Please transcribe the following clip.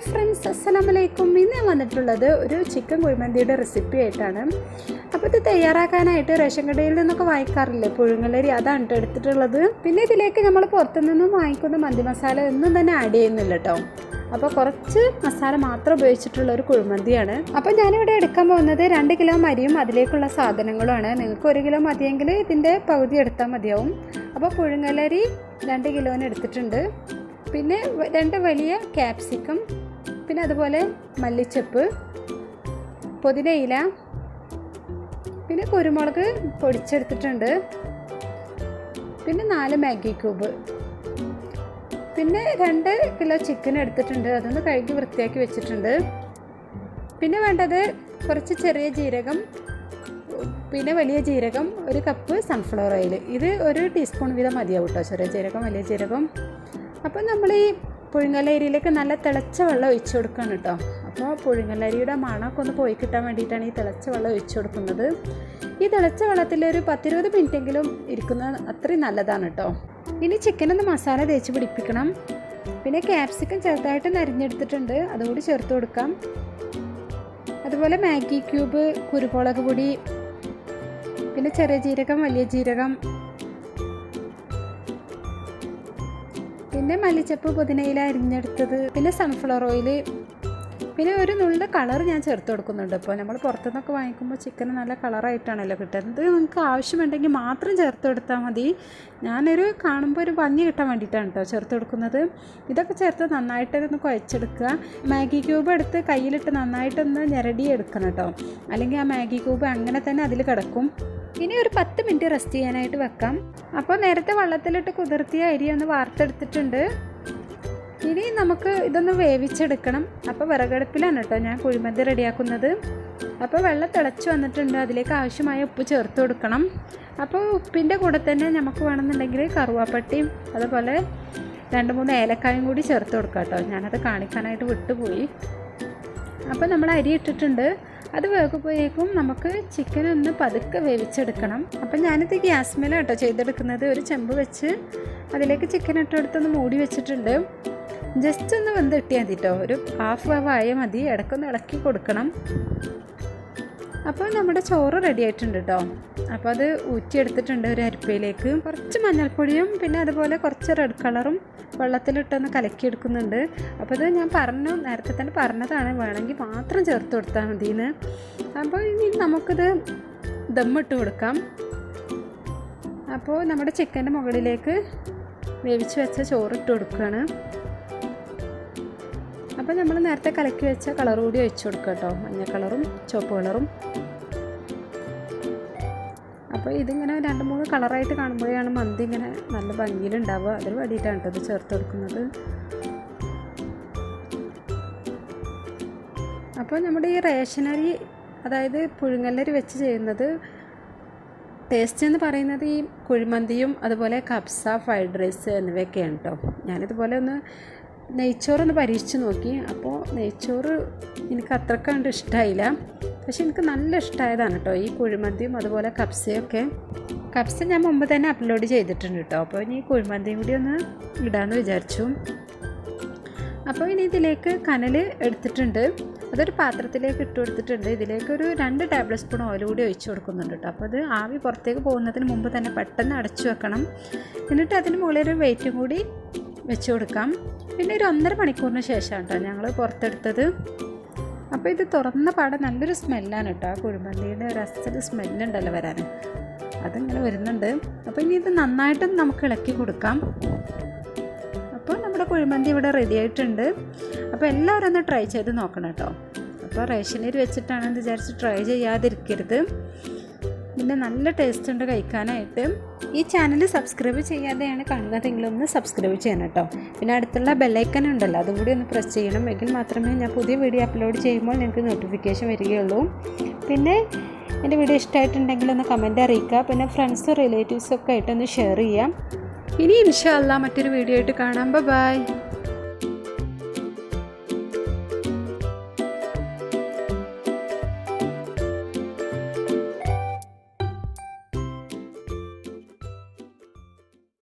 Hi friends, അസ്സലാമലൈക്കും. ഇന്ന് ഞാൻ വന്നിട്ടുള്ളത് ഒരു ചിക്കൻ കുഴിമന്തിയുടെ റെസിപ്പി ആയിട്ടാണ്. അപ്പോൾ ഇത് തയ്യാറാക്കാനായിട്ട് റേഷൻ കടയിൽ നിന്നൊക്കെ വാങ്ങിക്കാറില്ലേ പുഴുങ്ങലരി, അതാണ് എടുത്തിട്ടുള്ളത്. പിന്നെ ഇതിലേക്ക് നമ്മൾ പുറത്തുനിന്നും വാങ്ങിക്കുന്ന മന്തി മസാല ഒന്നും തന്നെ ആഡ് ചെയ്യുന്നില്ല കേട്ടോ. അപ്പോൾ കുറച്ച് മസാല മാത്രം ഉപയോഗിച്ചിട്ടുള്ള ഒരു കുഴിമന്തിയാണ്. അപ്പോൾ ഞാനിവിടെ എടുക്കാൻ പോകുന്നത് 2 കിലോ അരിയും അതിലേക്കുള്ള സാധനങ്ങളുമാണ്. നിങ്ങൾക്ക് 1 കിലോ മതിയെങ്കിൽ ഇതിൻ്റെ പകുതി എടുത്താൽ മതിയാവും. അപ്പോൾ പുഴുങ്ങലരി 2 കിലോന് എടുത്തിട്ടുണ്ട്. പിന്നെ 2 വലിയ ക്യാപ്സിക്കം, പിന്നെ അതുപോലെ മല്ലിച്ചപ്പ്, പുതിനയില, പിന്നെ കുരുമുളക് പൊടിച്ചെടുത്തിട്ടുണ്ട്, പിന്നെ 4 മാഗി ക്യൂബ്, പിന്നെ 2 കിലോ ചിക്കൻ എടുത്തിട്ടുണ്ട്. അതൊന്ന് കഴുകി വൃത്തിയാക്കി വെച്ചിട്ടുണ്ട്. പിന്നെ വേണ്ടത് കുറച്ച് ചെറിയ ജീരകം, പിന്നെ വലിയ ജീരകം, 1 കപ്പ് സൺഫ്ലവർ ഓയിൽ. ഇത് 1 ടീസ്പൂൺ വീതം മതിയാവും കേട്ടോ, ചെറിയ ജീരകം വലിയ ജീരകം. അപ്പോൾ നമ്മൾ ഈ പുഴുങ്ങലരിയിലേക്ക് നല്ല തിളച്ച വെള്ളം ഒഴിച്ചു കൊടുക്കുകയാണ് കേട്ടോ. അപ്പോൾ പുഴുങ്ങലരിയുടെ മണമൊക്കെ ഒന്ന് പോയി കിട്ടാൻ വേണ്ടിയിട്ടാണ് ഈ തിളച്ച വെള്ളം ഒഴിച്ചു കൊടുക്കുന്നത്. ഈ തിളച്ച വെള്ളത്തിൽ ഒരു 10-20 മിനിറ്റെങ്കിലും ഇരിക്കുന്നത് അത്രയും നല്ലതാണ് കേട്ടോ. ഇനി ചിക്കനൊന്ന് മസാല തേച്ച് പിടിപ്പിക്കണം. പിന്നെ ക്യാപ്സിക്കം ചെറുതായിട്ട് നരിഞ്ഞെടുത്തിട്ടുണ്ട്, അതുകൂടി ചേർത്ത് കൊടുക്കാം. അതുപോലെ മാഗി ക്യൂബ്, കുരുമുളക് പൊടി, പിന്നെ ചെറിയ ജീരകം വലിയ ജീരകം, പിന്നെ മല്ലിച്ചപ്പ്, പുതിനയില അരിഞ്ഞെടുത്തത്, പിന്നെ സൺഫ്ലവർ ഓയിൽ, പിന്നെ 1 നുള്ള് കളർ ഞാൻ ചേർത്ത് കൊടുക്കുന്നുണ്ട്. ഇപ്പോൾ നമ്മൾ പുറത്തുനിന്നൊക്കെ വാങ്ങിക്കുമ്പോൾ ചിക്കൻ നല്ല കളറായിട്ടാണല്ലോ കിട്ടുന്നത്. നിങ്ങൾക്ക് ആവശ്യമുണ്ടെങ്കിൽ മാത്രം ചേർത്ത് കൊടുത്താൽ മതി. ഞാനൊരു കാണുമ്പോൾ ഒരു ഭംഗി കിട്ടാൻ വേണ്ടിയിട്ടാണ് കേട്ടോ ചേർത്ത് കൊടുക്കുന്നത്. ഇതൊക്കെ ചേർത്ത് നന്നായിട്ടൊന്ന് കുഴച്ചെടുക്കുക. മാഗി ക്യൂബ് എടുത്ത് കയ്യിലിട്ട് നന്നായിട്ടൊന്ന് ഞെരടി എടുക്കണം കേട്ടോ, അല്ലെങ്കിൽ ആ മാഗി ക്യൂബ് അങ്ങനെ തന്നെ അതിൽ കിടക്കും. ഇനി ഒരു 10 മിനിറ്റ് റെസ്റ്റ് ചെയ്യാനായിട്ട് വെക്കാം. അപ്പോൾ നേരത്തെ വെള്ളത്തിലിട്ട് കുതിർത്തിയ അരി ഒന്ന് വാർത്തെടുത്തിട്ടുണ്ട്. ഇനി നമുക്ക് ഇതൊന്ന് വേവിച്ചെടുക്കണം. അപ്പോൾ വിറകടുപ്പിലാണ് കേട്ടോ ഞാൻ കുഴിമന്തി റെഡിയാക്കുന്നത്. അപ്പോൾ വെള്ളം തിളച്ച് വന്നിട്ടുണ്ട്, അതിലേക്ക് ആവശ്യമായ ഉപ്പ് ചേർത്ത് കൊടുക്കണം. അപ്പോൾ ഉപ്പിൻ്റെ കൂടെ തന്നെ നമുക്ക് വേണമെന്നുണ്ടെങ്കിൽ കറുവാപ്പട്ടിയും അതുപോലെ 2-3 ഏലക്കായും കൂടി ചേർത്ത് കൊടുക്കാം കേട്ടോ. ഞാനത് കാണിക്കാനായിട്ട് വിട്ടുപോയി. അപ്പോൾ നമ്മൾ അരി ഇട്ടിട്ടുണ്ട്, അത് വേകുമ്പോഴേക്കും നമുക്ക് ചിക്കൻ ഒന്ന് പതുക്കെ വേവിച്ചെടുക്കണം. അപ്പം ഞാനിത് ഗ്യാസ് മേലാണ് കേട്ടോ ചെയ്തെടുക്കുന്നത്. ഒരു ചെമ്പ് വെച്ച് അതിലേക്ക് ചിക്കൻ ഇട്ടെടുത്തൊന്ന് മൂടി വെച്ചിട്ടുണ്ട്. ജസ്റ്റ് ഒന്ന് വെന്ത് കിട്ടിയാൽ മതി കേട്ടോ, ഒരു ഹാഫ് വേവ് ആയാൽ മതി. ഇടയ്ക്കൊന്ന് ഇളക്കി കൊടുക്കണം. അപ്പോൾ നമ്മുടെ ചോറ് റെഡി ആയിട്ടുണ്ട് കേട്ടോ. അപ്പോൾ അത് ഊറ്റിയെടുത്തിട്ടുണ്ട് ഒരു അരിപ്പയിലേക്ക്. കുറച്ച് മഞ്ഞൾപ്പൊടിയും പിന്നെ അതുപോലെ കുറച്ച് റെഡ് കളറും വെള്ളത്തിലിട്ടൊന്ന് കലക്കിയെടുക്കുന്നുണ്ട്. അപ്പോൾ ഇത് ഞാൻ നേരത്തെ തന്നെ പറഞ്ഞതാണ്, വേണമെങ്കിൽ മാത്രം ചേർത്ത് കൊടുത്താൽ മതിയെന്ന്. അപ്പോൾ ഇനി നമുക്കിത് ദമ്മിട്ട് കൊടുക്കാം. അപ്പോൾ നമ്മുടെ ചിക്കൻ്റെ മുകളിലേക്ക് വേവിച്ച് വെച്ച ചോറിട്ട് കൊടുക്കുകയാണ്. അപ്പോൾ നമ്മൾ നേരത്തെ കലക്കി വെച്ച കളർ കൂടി ഒഴിച്ച് കൊടുക്കുക കേട്ടോ, മഞ്ഞ കളറും ചുവപ്പ് കളറും. അപ്പോൾ ഇതിങ്ങനെ 2-3 കളറായിട്ട് കാണുമ്പോഴാണ് മന്തി ഇങ്ങനെ നല്ല ഭംഗിയിലുണ്ടാവുക. അതിന് വേണ്ടിയിട്ടാണ് കേട്ടോ ഇത് ചേർത്ത് കൊടുക്കുന്നത്. അപ്പോൾ നമ്മുടെ ഈ റേഷനരി, അതായത് പുഴുങ്ങലരി വെച്ച് ചെയ്യുന്നത് ടേസ്റ്റ് എന്ന് പറയുന്നത് ഈ കുഴിമന്തിയും അതുപോലെ കബ്സ, ഫ്രൈഡ് റൈസ് എന്നിവയൊക്കെയാണ് കേട്ടോ. ഞാനിതുപോലെ ഒന്ന് നെയ്ച്ചോറൊന്ന് പരീക്ഷിച്ച് നോക്കി. അപ്പോൾ നെയ്ച്ചോറ് എനിക്ക് അത്രയ്ക്ക് കണ്ട് ഇഷ്ടമായില്ല, പക്ഷെ എനിക്ക് നല്ല ഇഷ്ടമായതാണ് കേട്ടോ ഈ കുഴിമന്തിയും അതുപോലെ കബ്സയൊക്കെ. കബ്സ ഞാൻ മുമ്പ് തന്നെ അപ്ലോഡ് ചെയ്തിട്ടുണ്ട് കേട്ടോ. അപ്പോൾ ഇനി കുഴിമന്തിയും കൂടി ഒന്ന് ഇടാമെന്ന് വിചാരിച്ചു. അപ്പോൾ ഇനി ഇതിലേക്ക് കനൽ എടുത്തിട്ടുണ്ട്, അതൊരു പാത്രത്തിലേക്ക് ഇട്ട് കൊടുത്തിട്ടുണ്ട്. ഇതിലേക്ക് ഒരു 2 ടേബിൾ സ്പൂൺ ഓയിൽ കൂടി ഒഴിച്ച് കൊടുക്കുന്നുണ്ട് കേട്ടോ. അപ്പോൾ അത് ആവി പുറത്തേക്ക് പോകുന്നതിന് മുമ്പ് തന്നെ പെട്ടെന്ന് അടച്ചു വെക്കണം. എന്നിട്ട് അതിന് മുകളിൽ ഒരു വെയിറ്റും കൂടി വെച്ച് കൊടുക്കാം. പിന്നെ ഒരു 1.5 മണിക്കൂറിന് ശേഷമാണ് കേട്ടോ ഞങ്ങൾ പുറത്തെടുത്തത്. അപ്പോൾ ഇത് തുറന്ന പാടെ നല്ലൊരു സ്മെല്ലാണ് കേട്ടോ. ആ കുഴിമന്തിയുടെ ഒരു അസൽ സ്മെല്ലുണ്ടല്ലോ വരാൻ, അതിങ്ങനെ വരുന്നുണ്ട്. അപ്പോൾ ഇനി ഇത് നന്നായിട്ടും നമുക്ക് ഇളക്കി കൊടുക്കാം. അപ്പോൾ നമ്മുടെ കുഴിമന്തി ഇവിടെ റെഡി ആയിട്ടുണ്ട്. അപ്പോൾ എല്ലാവരും ഒന്ന് ട്രൈ ചെയ്ത് നോക്കണം കേട്ടോ. അപ്പോൾ റേഷനരി വെച്ചിട്ടാണെന്ന് വിചാരിച്ച് ട്രൈ ചെയ്യാതിരിക്കരുത്. പിന്നെ നല്ല ടേസ്റ്റ് ഉണ്ട് കഴിക്കാനായിട്ട്. ഈ ചാനൽ സബ്സ്ക്രൈബ് ചെയ്യാതെയാണ് കാണുന്നതെങ്കിലും ഒന്ന് സബ്സ്ക്രൈബ് ചെയ്യണം കേട്ടോ. പിന്നെ അടുത്തുള്ള ബെല്ലൈക്കൻ ഉണ്ടല്ലോ, അതും കൂടി ഒന്ന് പ്രസ് ചെയ്യണം. എങ്കിൽ മാത്രമേ ഞാൻ പുതിയ വീഡിയോ അപ്ലോഡ് ചെയ്യുമ്പോൾ നിങ്ങൾക്ക് നോട്ടിഫിക്കേഷൻ വരികയുള്ളൂ. പിന്നെ എൻ്റെ വീഡിയോ ഇഷ്ടമായിട്ടുണ്ടെങ്കിൽ ഒന്ന് കമൻറ്റ് അറിയിക്കുക. പിന്നെ ഫ്രണ്ട്സും റിലേറ്റീവ്സും ഒക്കെ ആയിട്ടൊന്ന് ഷെയർ ചെയ്യാം. ഇനി ഇൻഷാ അല്ലാഹ് മറ്റൊരു വീഡിയോ ആയിട്ട് കാണാം. ബൈ.